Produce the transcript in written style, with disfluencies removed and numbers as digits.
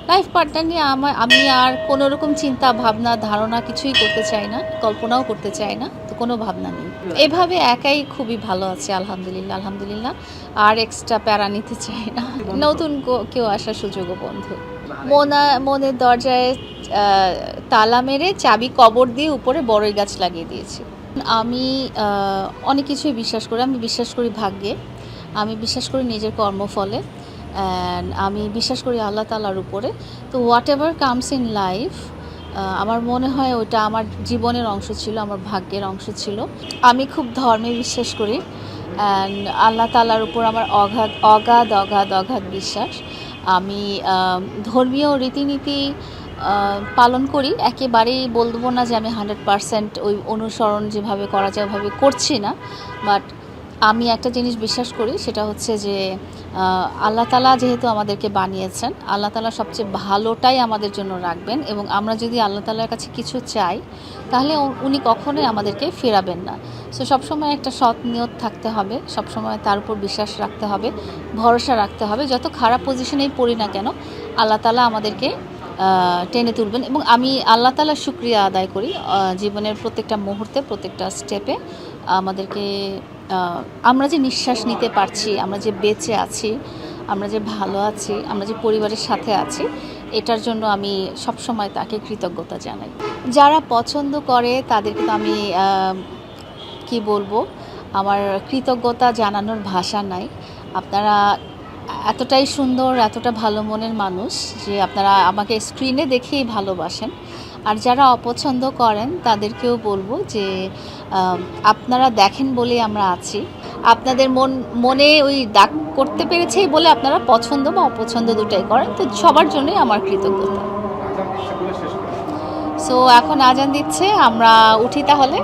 Life partner নিয়ে আমি আর কোনো রকম চিন্তা ভাবনা ধারণা কিছুই করতে চাই না, কল্পনাও করতে চাই না, তো কোনো ভাবনা নেই। এভাবে একাই খুবই ভালো আছি আলহামদুলিল্লাহ, আলহামদুলিল্লাহ। আর এক্সট্রা প্যারা নিতে চাই না। নতুন কেউ আসার সুযোগও বন্ধ। মনের দরজায় তালা মেরে চাবি কবর দিয়ে উপরে বড়ই গাছ লাগিয়ে দিয়েছি। আমি অনেক কিছুই বিশ্বাস করি। আমি বিশ্বাস করি ভাগ্যে, আমি বিশ্বাস করি নিজের কর্মফলে, অ্যান্ড আমি বিশ্বাস করি আল্লাহ তাআলার উপরে। তো what ever comes in life, আমার মনে হয় ওইটা আমার জীবনের অংশ ছিল, আমার ভাগ্যের অংশ ছিল। আমি খুব ধর্মে বিশ্বাস করি, অ্যান্ড আল্লাহ তাআলার উপর আমার অগাধ অগাধ অগাধ বিশ্বাস। আমি ধর্মীয় রীতিনীতি পালন করি, একেবারেই বলবো না যে আমি 100% ওই অনুসরণ যেভাবে করা যায় ওভাবে করছি না, বাট আমি একটা জিনিস বিশ্বাস করি, সেটা হচ্ছে যে আল্লাহ তাআলা যেহেতু আমাদেরকে বানিয়েছেন, আল্লাহ তাআলা সবচেয়ে ভালোটাই আমাদের জন্য রাখবেন, এবং আমরা যদি আল্লাহ তাআলার কাছে কিছু চাই তাহলে উনি কখনোই আমাদেরকে ফেরাবেন না। সো সবসময় একটা সৎ নিয়ত থাকতে হবে, সবসময় তার উপর বিশ্বাস রাখতে হবে, ভরসা রাখতে হবে। যত খারাপ পজিশনেই পড়ি না কেন, আল্লাহ তাআলা আমাদেরকে টেনে তুলবেন, এবং আমি আল্লাহ তাআলার শুকরিয়া আদায় করি জীবনের প্রত্যেকটা মুহূর্তে, প্রত্যেকটা স্টেপে আমাদেরকে আমরা যে নিঃশ্বাস নিতে পারছি, আমরা যে বেঁচে আছি, আমরা যে ভালো আছি, আমরা যে পরিবারের সাথে আছি, এটার জন্য আমি সবসময় তাকে কৃতজ্ঞতা জানাই। যারা পছন্দ করে তাদেরকে তো আমি কি বলবো, আমার কৃতজ্ঞতা জানানোর ভাষা নাই। আপনারা এতটাই সুন্দর, এতটা ভালো মনের মানুষ যে আপনারা আমাকে স্ক্রিনে দেখেই ভালোবাসেন। আর যারা অপছন্দ করেন তাদেরকেও বলবো যে আপনারা দেখেন বলেই আমরা আছি। আপনাদের মনে ওই দাগ করতে পেরেছেই বলে আপনারা পছন্দ বা অপছন্দ দুটাই করেন, তো সবার জন্যই আমার কৃতজ্ঞতা। সো এখন আজান দিচ্ছে, আমরা উঠি তাহলে।